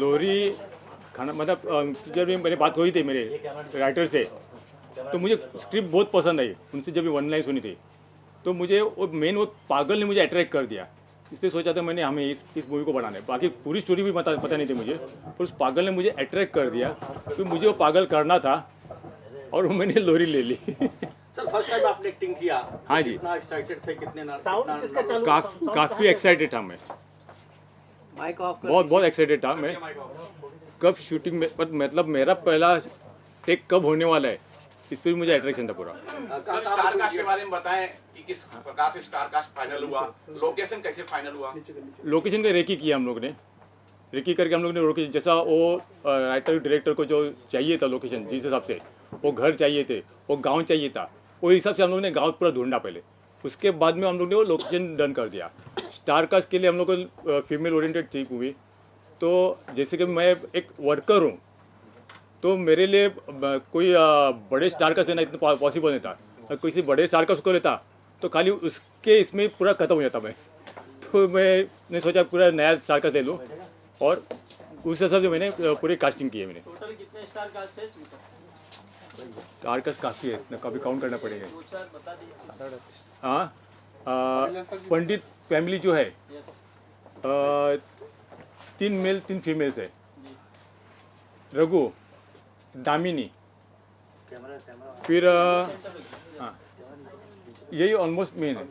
लोरी खाना मतलब जब भी मेरी बात हुई थी मेरे राइटर से, तो मुझे स्क्रिप्ट बहुत पसंद आई। उनसे जब भी वन लाइन सुनी थी तो मुझे वो मेन वो पागल ने मुझे अट्रैक्ट कर दिया। इसलिए सोचा था मैंने हमें इस मूवी को बनाना है। बाकी पूरी स्टोरी भी पता नहीं थी मुझे, पर उस पागल ने मुझे अट्रैक्ट कर दिया क्योंकि मुझे वो पागल करना था और मैंने लोरी ले ली। सर फर्स्ट टाइम आपने एक्टिंग किया, हाँ जी, कितना एक्साइटेड थे, कितने काफ़ी एक्साइटेड था मैं, माइक ऑफ बहुत एक्साइटेड था मैं। कब शूटिंग में मतलब मेरा पहला टेक कब होने वाला है इस पर मुझे अट्रैक्शन था पूरा। सर स्टार कास्ट के बारे में बताएं कि किस प्रकार से स्टार कास्ट फाइनल हुआ, लोकेशन कैसे फाइनल हुआ? लोकेशन का रेकी किया हम लोग ने, रेकी करके हम लोग ने लोकेशन जैसा वो राइटर डायरेक्टर को जो चाहिए था लोकेशन, जिस हिसाब से वो घर चाहिए थे, वो गांव चाहिए था, वो हिसाब से हम लोग ने गांव पूरा ढूंढा पहले। उसके बाद में हम लोग ने वो लोकेशन डन कर दिया। स्टार कास्ट के लिए हम लोग को फीमेल ओरिएंटेड थी मूवी, तो जैसे कि मैं एक वर्कर हूँ तो मेरे लिए कोई बड़े स्टार कास्ट देना इतना पॉसिबल नहीं था। अगर किसी बड़े स्टार कास्ट को लेता तो खाली उसके इसमें पूरा ख़त्म हो जाता मैं। तो मैंने सोचा पूरा नया स्टार कास्ट ले लूँ और उस हिसाब से मैंने पूरी कास्टिंग की है मैंने। टोटल कितने स्टार कास्ट है इसमें? स्टार कास्ट काफ़ी है, इतना कभी काउंट करना पड़ेगा। दो चार बता दीजिए। हाँ, पंडित फैमिली जो है 3 मेल 3 फीमेल्स है। रघु, दामिनी, फिर हाँ यही ऑलमोस्ट मेन है।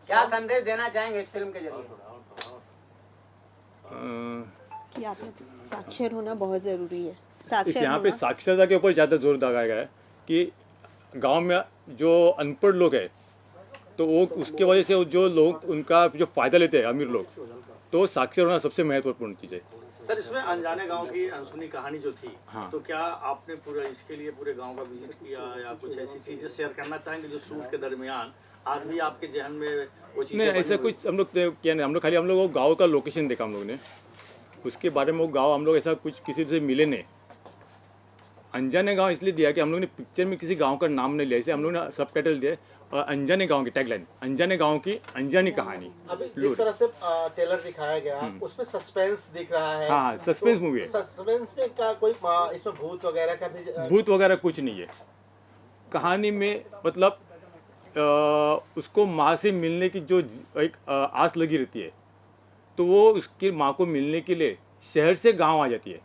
क्या संदेश देना चाहेंगे इस फिल्म के जरिए? कि आप में साक्षर होना बहुत ज़रूरी है। इस साक्षर यहाँ पे होना साक्षरता के ऊपर ज़्यादा जोर लगाया गया है कि गांव में जो अनपढ़ लोग हैं तो वो उसके वजह से जो लोग उनका जो फ़ायदा लेते हैं अमीर लोग, तो साक्षर होना सबसे महत्वपूर्ण चीज़ है। सर इसमें अनजाने गांव की अनसुनी कहानी जो थी, हाँ। तो क्या आपने पूरा इसके लिए पूरे गांव का विजिट किया या कुछ ऐसी चीजें शेयर करना चाहेंगे जो शूट के दरमियान आज भी आपके जहन में वो चीजें नहीं, बनी ऐसा हुई? कुछ हम लोग किया नहीं। हम लोग खाली वो गांव का लोकेशन देखा हम लोग ने, उसके बारे में वो गांव हम लोग ऐसा कुछ किसी से मिले नहीं। अनजाने गांव इसलिए दिया कि हम लोग ने पिक्चर में किसी गांव का नाम नहीं लिया, इसलिए हम लोग ने सब टाइटल दिया और अनजाने गांव की टैगलाइन, अनजाने गांव की अनजानी कहानी। अभी जिस तरह से ट्रेलर दिखाया गया उसमें सस्पेंस दिख रहा है। हाँ, सस्पेंस मूवी है। सस्पेंस में क्या कोई इसमें भूत वगैरह का भी भूत वगैरह कुछ नहीं है कहानी में। मतलब उसको माँ से मिलने की जो एक आस लगी रहती है, तो वो उसकी माँ को मिलने के लिए शहर से गांव आ जाती है।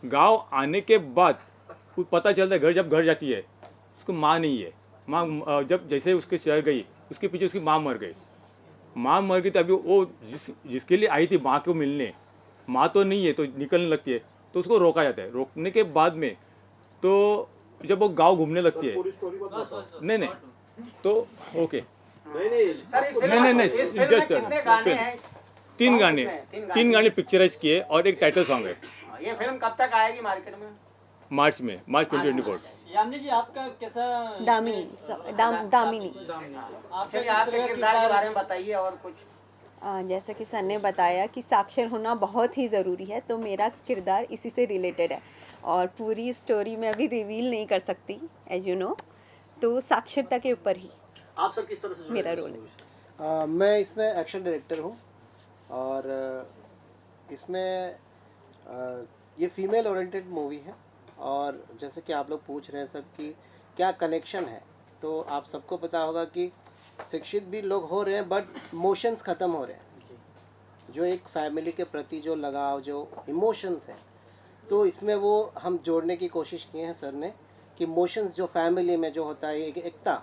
गांव आने के बाद पता चलता है जब घर जाती है उसको माँ नहीं है। माँ जब जैसे उसके शहर गई उसके पीछे उसकी माँ मर गई। माँ मर गई तो अभी वो जिसके लिए आई थी माँ को मिलने, माँ तो नहीं है तो निकलने लगती है, तो उसको रोका जाता है। रोकने के बाद में तो जब वो गांव घूमने लगती है, नहीं तो ओके, नहीं जस्ट 3 गाने पिक्चराइज किए और एक टाइटल सॉन्ग है। ये फिल्म कब तक आएगी मार्केट में? मार्च 2024। यामिनी जी आपका कैसा? दामिनी आपका आपके किरदार के बारे में बताइए और कुछ। जैसा कि सर ने बताया कि साक्षर होना बहुत ही ज़रूरी है, तो मेरा किरदार इसी से रिलेटेड है और पूरी स्टोरी मैं अभी रिवील नहीं कर सकती एज यू नो, तो साक्षरता के ऊपर ही आप सब किस तरह से जुड़े मेरा हैं इस रोल मूवी से? मैं इसमें एक्शन डायरेक्टर हूँ और इसमें ये फीमेल ओरिएंटेड मूवी है। और जैसे कि आप लोग पूछ रहे हैं सब कि क्या कनेक्शन है, तो आप सबको पता होगा कि शिक्षित भी लोग हो रहे हैं बट इमोशंस ख़त्म हो रहे हैं। जो एक फैमिली के प्रति जो लगाव, जो इमोशंस हैं, तो इसमें वो हम जोड़ने की कोशिश किए हैं सर ने कि इमोशंस जो फैमिली में जो होता है, एक एकता,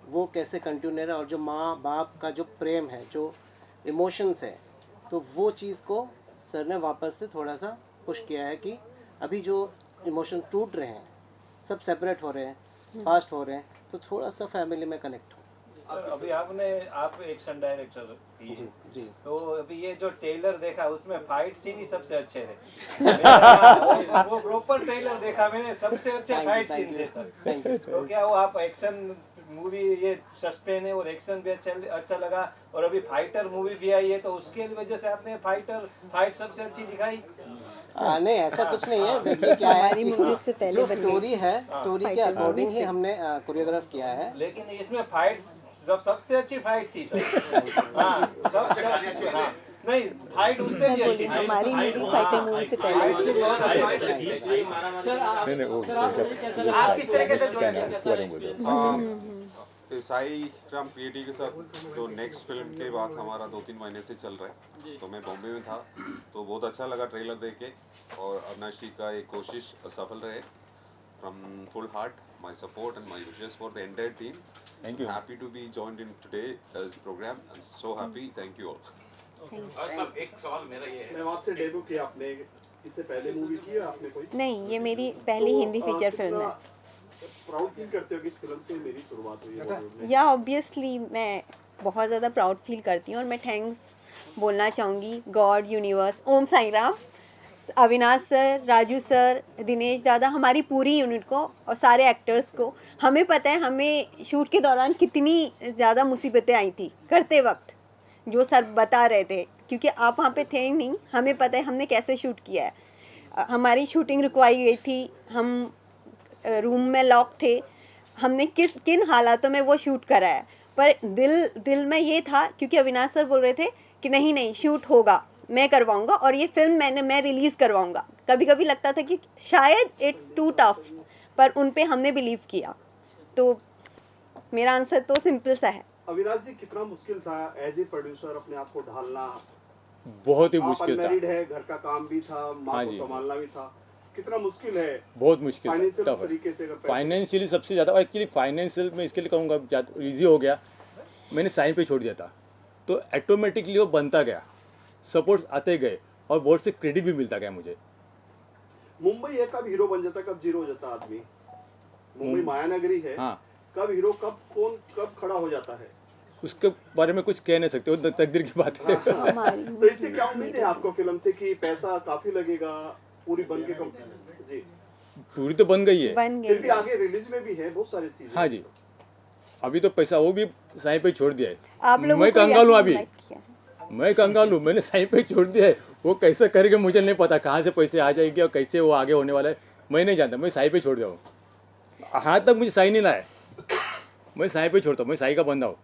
वो कैसे कंटिन्यू रहा, और जो माँ बाप का जो प्रेम है, जो इमोशंस है, तो वो चीज़ को सर ने वापस से थोड़ा सा पुश किया है कि अभी जो इमोशन टूट रहे हैं, सब सेपरेट हो रहे हैं, फास्ट हो रहे हैं, तो थोड़ा सा फैमिली में कनेक्ट हो। अभी आप एक्शन डायरेक्टर जी जी। तो अभी ये जो ट्रेलर देखा उसमें फाइट सीन ही सबसे अच्छे थे। वो प्रॉपर ट्रेलर देखा मैंने, सबसे अच्छे फाइट सीन थे सर। तो क्या वो आप एक्शन मूवी, ये सस्पेंस है और एक्शन भी अच्छा लगा, और अभी फाइटर मूवी भी आई है तो उसके वजह से आपने फाइट सबसे अच्छी दिखाई? नहीं, ऐसा कुछ नहीं है। देखिए क्या है हमारी मूवी से कि पहले जो बनी स्टोरी है, स्टोरी के अकॉर्डिंग ही हमने कोरियोग्राफ किया है। लेकिन इसमें फाइट सबसे अच्छी फाइट थी सर। हाँ, सबसे अच्छी। नहीं फाइट उससे सर भी अच्छी बोलिए थी। हमारी मूवी फाइटिंग मूवी से पहले आप किस तरह के साई राम पीएटी के साथ जो नेक्स्ट फिल्म के बाद हमारा 2-3 महीने से चल रहा है, तो मैं बॉम्बे में था, तो बहुत अच्छा लगा ट्रेलर देख के, और अविनाश जी का एक कोशिश सफल रहे। From full heart my support and my wishes for the entire team. Thank you. Happy to be joined in today this programme, I am so happy, thank you all. और सब एक सवाल मेरा ये है, मैम आपसे डेब्यू किया आपने, इससे पहले मूवी की है आपने कोई? नहीं, ये मेरी पहली हिंदी फीचर फिल्म है। प्राउड फील करते हो कि इस फिल्म से मेरी शुरुआत हुई है बॉलीवुड में? या ऑब्वियसली मैं बहुत ज़्यादा प्राउड फील करती हूँ, और मैं थैंक्स बोलना चाहूँगी गॉड, यूनिवर्स, ओम साई राम, अविनाश सर, राजू सर, दिनेश दादा, हमारी पूरी यूनिट को और सारे एक्टर्स को। हमें पता है हमें शूट के दौरान कितनी ज़्यादा मुसीबतें आई थी करते वक्त, जो सर बता रहे थे, क्योंकि आप वहाँ पे थे ही नहीं। हमें पता है हमने कैसे शूट किया है। हमारी शूटिंग रुकवाई गई थी, हम रूम में लॉक थे, हमने किन हालातों में वो शूट करा है। पर दिल में ये था, क्योंकि अविनाश सर बोल रहे थे कि नहीं नहीं शूट होगा, मैं करवाऊंगा, और ये फिल्म मैं रिलीज़ करवाऊंगा। कभी कभी लगता था कि शायद इट्स टू टफ, पर उन पे हमने बिलीव किया। तो मेरा आंसर तो सिंपल सा है। अविनाश जी, कितना मुश्किल था एज ए प्रोड्यूसर अपने आप को ढालना? बहुत ही आप मुश्किल था। अनमैरिड है, घर का काम भी था, माँ हाँ को जी। संभालना भी था, कितना मुश्किल है बहुत मुश्किल फाइनेंशियल था, तरीके से? अगर पैसे- फाइनेंशियली सबसे ज़्यादा, एक्चुअली फाइनेंशियल में इसके लिए कहूँगा ईजी हो गया, मैंने साइन पे छोड़ दिया था, तो ऑटोमेटिकली वो बनता गया, सपोर्ट्स आते गए, और बहुत से क्रेडिट भी मिलता गया मुझे। मुंबई है, कब हीरो बन जाता, कब जीरो हो जाता आदमी? मुंबई मायानगरी है, हाँ, कब हीरो, कब खड़ा हो जाता है? उसके बारे में कुछ कह नहीं सकते, वो तकदीर की बात है। हमारी तो इससे क्या उम्मीद है आपको फिल्म से कि पैसा काफी लगेगा, पूरी बन के कम? जी, पूरी तो बन गई है। बन फिर भी गई। आगे रिलीज में भी है बहुत सारी चीजें। हाँ जी, अभी तो पैसा वो भी साइन पे छोड़ दिया है। आप लोगों मैं को कंगाल हूँ यकीन अभी, लाइक किया है। मैं कंगाल हूँ, मैंने साइन पे छोड़ दिया है। वो कैसे करेंगे मुझे नहीं पता, कहाँ से पैसे आ जाएंगे और कैसे वो आगे होने वाला है मैं नहीं जानता। मैं साइन पे छोड़ दिया हूँ, हाँ तक मुझे साइन नहीं लाया, मैं साइन पे छोड़ता हूँ, मैं साइन का बंदा हूँ।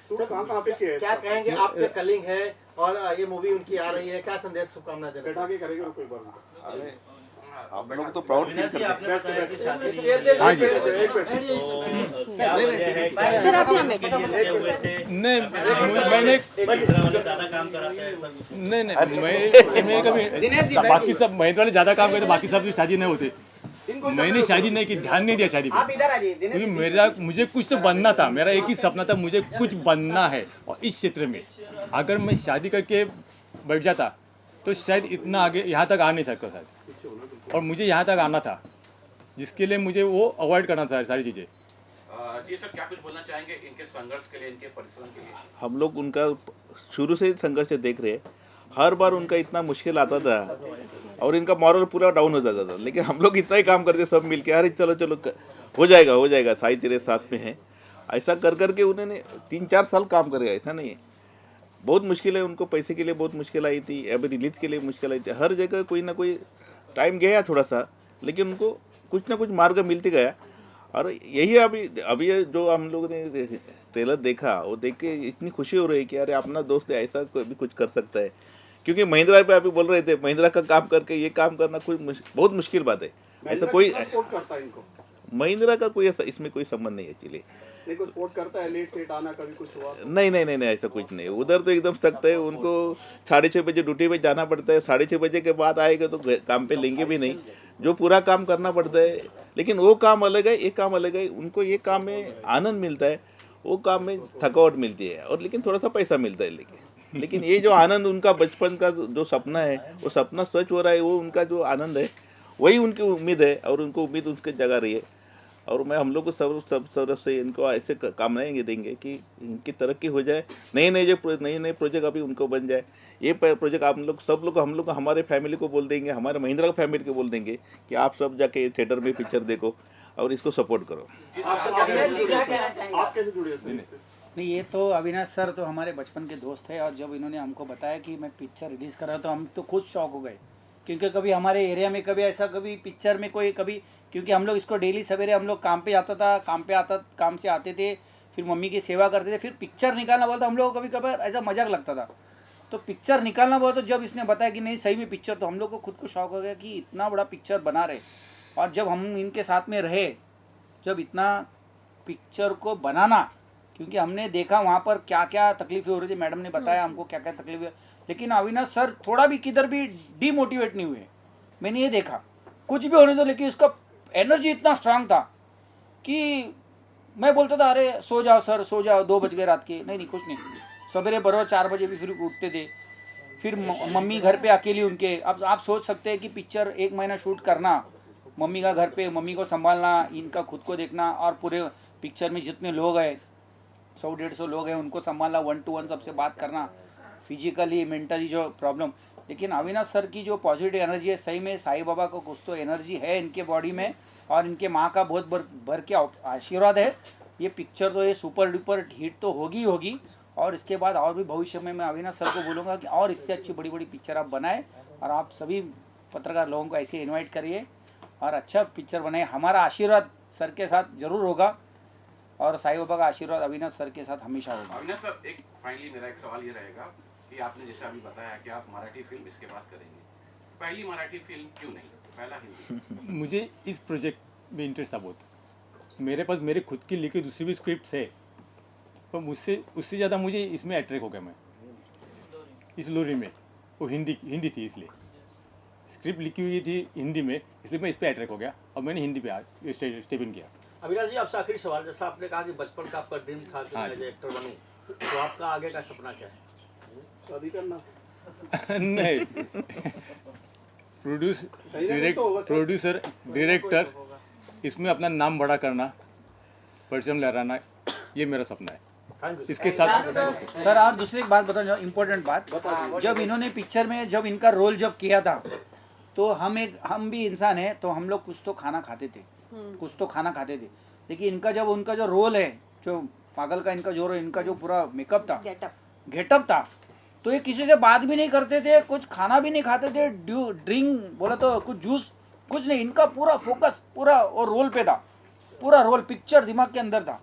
तो कहाँ पे किया है? क्या कहेंगे, आपके कलिंग है और ये मूवी उनकी आ रही है, क्या संदेश शुभकामना देना बैठा के करेंगे कोई बात? अरे आप लोग तो प्राउड फील करते हैं। आपने बताया कि शादी नहीं हाँ जी। सर आप यहाँ बैठो। नहीं मैंने ज्यादा काम कराते हैं सब। नहीं मैं कभी बाकी सब महेंद्र वाले ज़्यादा काम करते, बाकी सब की शादी नहीं होती। मैंने शादी नहीं की, ध्यान नहीं दिया शादी पे, क्योंकि मुझे कुछ तो बनना था। मेरा एक ही सपना था, मुझे कुछ बनना है, और इस क्षेत्र में अगर मैं शादी करके बैठ जाता तो शायद इतना आगे यहाँ तक आ नहीं सकता शायद, और मुझे यहाँ तक आना था, जिसके लिए मुझे वो अवॉइड करना था सारी चीज़ें। जी सर, क्या कुछ बोलना चाहेंगे इनके संघर्ष के लिए, इनके परिश्रम के लिए? हम लोग उनका शुरू से संघर्ष देख रहे हैं। हर बार उनका इतना मुश्किल आता था और इनका मॉरल पूरा डाउन हो जाता था, लेकिन हम लोग इतना ही काम करते सब मिलके, अरे चलो चलो हो जाएगा साई तेरे साथ में है। ऐसा कर करके उन्होंने 3-4 साल काम करेगा, ऐसा नहीं है। बहुत मुश्किल है, उनको पैसे के लिए बहुत मुश्किल आई थी, अभी रिलीज के लिए मुश्किल आई थी। हर जगह कोई ना कोई टाइम गया थोड़ा सा, लेकिन उनको कुछ ना कुछ मार्ग मिलते गया। और यही अभी जो हम लोगों ने ट्रेलर देखा, वो देख के इतनी खुशी हो रही है कि अरे अपना दोस्त है, ऐसा कोई भी कुछ कर सकता है। क्योंकि महिंद्रा पे अभी बोल रहे थे, महिंद्रा का काम करके ये काम करना बहुत मुश्किल बात है। ऐसा कोई सपोर्ट करता है इनको? महिंद्रा का कोई ऐसा इसमें कोई संबंध नहीं है एक्चुअली। नहीं, कोई सपोर्ट करता है? लेट सेट आना कभी कुछ हुआ? नहीं ऐसा कुछ नहीं। उधर तो एकदम सख्त है, उनको 6:30 बजे ड्यूटी पे जाना पड़ता है। 6:30 बजे के बाद आएगा तो काम पे लेंगे भी नहीं, जो पूरा काम करना पड़ता है। लेकिन वो काम अलग है, ये काम अलग है। उनको ये काम में आनंद मिलता है, वो काम में थकावट मिलती है, और लेकिन थोड़ा सा पैसा मिलता है। लेकिन ये जो आनंद उनका बचपन का जो सपना है, वो सपना सच हो रहा है, वो उनका जो आनंद है वही उनकी उम्मीद है, और उनको उम्मीद उसके जगह रही है। और मैं हम लोग को सब तरफ से इनको ऐसे कामनाएं देंगे कि इनकी तरक्की हो जाए, नए प्रोजेक्ट अभी उनको बन जाए। ये प्रोजेक्ट आप लोग सब लोग हम लोग हमारे फैमिली को बोल देंगे, हमारे महिंद्रा का फैमिली को बोल देंगे कि आप सब जाके थिएटर में पिक्चर देखो और इसको सपोर्ट करो। आप कैसे जुड़े इससे? नहीं, ये तो अविनाश सर तो हमारे बचपन के दोस्त है, और जब इन्होंने हमको बताया कि मैं पिक्चर रिलीज़ कर रहा हूँ तो हम तो खुद शॉक हो गए, क्योंकि कभी हमारे एरिया में कभी ऐसा कभी पिक्चर में कोई कभी, क्योंकि हम लोग इसको डेली सवेरे हम लोग काम से आते थे, फिर मम्मी की सेवा करते थे, फिर पिक्चर निकालना बोलता हम लोग को कभी कभार ऐसा मजाक लगता था। तो पिक्चर निकालना बहुत, तो जब इसने बताया कि नहीं सही में पिक्चर, तो हम लोग को खुद को शौक हो गया कि इतना बड़ा पिक्चर बना रहे। और जब हम इनके साथ में रहे, जब इतना पिक्चर को बनाना, क्योंकि हमने देखा वहाँ पर क्या क्या तकलीफें हो रही थी, मैडम ने बताया हमको क्या क्या तकलीफें, लेकिन अविनाश सर थोड़ा भी किधर भी डीमोटिवेट नहीं हुए। मैंने ये देखा कुछ भी होने दो, लेकिन उसका एनर्जी इतना स्ट्रांग था कि मैं बोलता था अरे सो जाओ सर, सो जाओ, 2 बज गए रात के, नहीं कुछ नहीं, सवेरे बरोबर 4 बजे भी फिर उठते थे। फिर मम्मी घर पे अकेली उनके, अब आप सोच सकते हैं कि पिक्चर 1 महीना शूट करना, मम्मी का घर पे, मम्मी को संभालना, इनका खुद को देखना, और पूरे पिक्चर में जितने लोग हैं 100-150 लोग हैं उनको संभालना, 1 to 1 सबसे बात करना, फिजिकली मेंटली जो प्रॉब्लम। लेकिन अविनाश सर की जो पॉजिटिव एनर्जी है, सही में साईं बाबा को कुछ तो एनर्जी है इनके बॉडी में, और इनके माँ का बहुत भर के आशीर्वाद है। ये पिक्चर तो ये सुपर डुपर हिट तो होगी होगी, और इसके बाद और भी भविष्य में मैं अविनाश सर को बोलूँगा कि और इससे अच्छी बड़ी बड़ी पिक्चर आप बनाएं, और आप सभी पत्रकार लोगों को ऐसे इन्वाइट करिए और अच्छा पिक्चर बनाए। हमारा आशीर्वाद सर के साथ जरूर होगा, और साईं बाबा का आशीर्वाद अविनाश सर के साथ हमेशा होगा। अविनाश सर, एक फाइनली मेरा एक सवाल ये रहेगा कि आपने जैसे अभी बताया कि आप मराठी फिल्म इसके बाद करेंगे, पहली मराठी फिल्म क्यों नहीं, पहला हिंदी? मुझे इस प्रोजेक्ट में इंटरेस्ट था बहुत। मेरे पास मेरे खुद की लिखी दूसरी भी स्क्रिप्ट है, पर मुझसे उससे ज़्यादा मुझे इसमें अट्रैक्ट हो गया मैं, इस लोरी में। वो हिंदी थी, इसलिए स्क्रिप्ट लिखी हुई थी हिंदी में, इसलिए मैं इस पर अट्रैक्ट हो गया और मैंने हिंदी पे स्टेप इन किया। अविनाश जी, आपसे आखिरी सवाल, जैसा आपने कहा कि बचपन का आपका ड्रीम था कि हाँ मैं एक्टर बनूं, तो आपका आगे का सपना क्या है? शादी करना? नहीं, प्रोड्यूसर डायरेक्टर, इसमें अपना नाम बड़ा करना, परचम लहराना, ये मेरा सपना है। इसके साथ सर आप दूसरी एक बात बताओ, जो इम्पोर्टेंट बात, जब इन्होंने पिक्चर में जब इनका रोल जब किया था, तो हम भी इंसान हैं, तो हम लोग कुछ तो खाना खाते थे, लेकिन उनका जो रोल है, जो पागल का इनका जो पूरा मेकअप था, गेटअप था, तो ये किसी से बात भी नहीं करते थे, कुछ खाना भी नहीं खाते थे, ड्रिंक बोला तो कुछ जूस कुछ नहीं, इनका पूरा फोकस पूरा और रोल पे था, पूरा रोल पिक्चर दिमाग के अंदर था।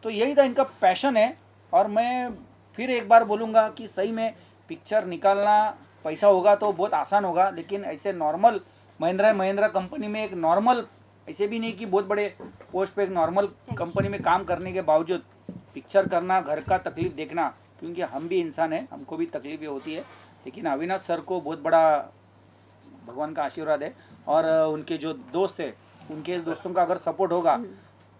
तो यही था इनका पैशन है। और मैं फिर एक बार बोलूँगा कि सही में पिक्चर निकालना, पैसा होगा तो बहुत आसान होगा, लेकिन ऐसे नॉर्मल महिंद्रा कंपनी में एक नॉर्मल, ऐसे भी नहीं कि बहुत बड़े पोस्ट पे, एक नॉर्मल कंपनी में काम करने के बावजूद पिक्चर करना, घर का तकलीफ देखना, क्योंकि हम भी इंसान हैं, हमको भी तकलीफें होती है। लेकिन अविनाश सर को बहुत बड़ा भगवान का आशीर्वाद है, और उनके जो दोस्त है, उनके दोस्तों का अगर सपोर्ट होगा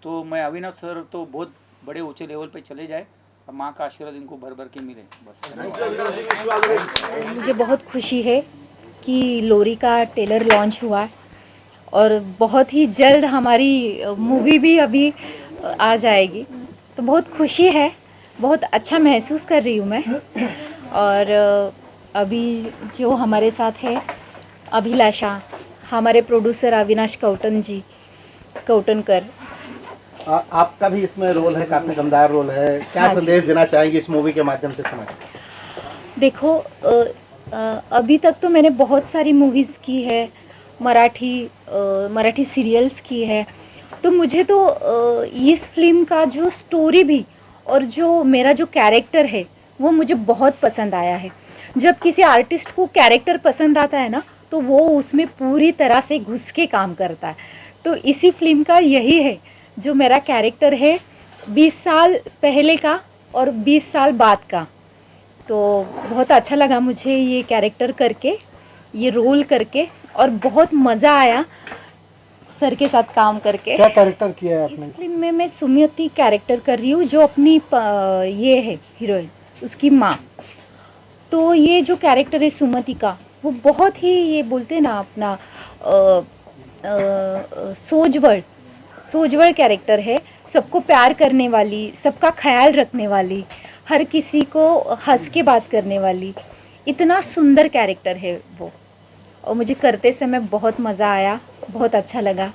तो मैं अविनाश सर तो बहुत बड़े ऊंचे लेवल पे चले जाए, और माँ का आशीर्वाद इनको भर भर के मिले बस। मुझे बहुत खुशी है कि लोरी का ट्रेलर लॉन्च हुआ, और बहुत ही जल्द हमारी मूवी भी अभी आ जाएगी, तो बहुत खुशी है, बहुत अच्छा महसूस कर रही हूँ मैं। और अभी जो हमारे साथ है अभिलाषा, हमारे प्रोड्यूसर अविनाश कौटनकर, आपका भी इसमें रोल है, काफ़ी दमदार रोल है, क्या हाँ संदेश देना चाहेंगे इस मूवी के माध्यम से समाज? देखो अभी तक तो मैंने बहुत सारी मूवीज़ की है, मराठी सीरियल्स की है, तो मुझे तो इस फिल्म का जो स्टोरी भी और जो मेरा जो कैरेक्टर है वो मुझे बहुत पसंद आया है। जब किसी आर्टिस्ट को कैरेक्टर पसंद आता है ना, तो वो उसमें पूरी तरह से घुस के काम करता है। तो इसी फिल्म का यही है, जो मेरा कैरेक्टर है 20 साल पहले का और 20 साल बाद का। तो बहुत अच्छा लगा मुझे ये कैरेक्टर करके, ये रोल करके, और बहुत मज़ा आया सर के साथ काम करके। क्या कैरेक्टर किया है आपने? इस फिल्म में मैं सुमयति कैरेक्टर कर रही हूँ, जो अपनी ये है हीरोइन, उसकी माँ। तो ये जो कैरेक्टर है सुमति का, वो बहुत ही, ये बोलते हैं ना अपना सोजवल कैरेक्टर है, सबको प्यार करने वाली, सबका ख्याल रखने वाली, हर किसी को हंस के बात करने वाली, इतना सुंदर कैरेक्टर है वो। और मुझे करते समय बहुत मज़ा आया, बहुत अच्छा लगा।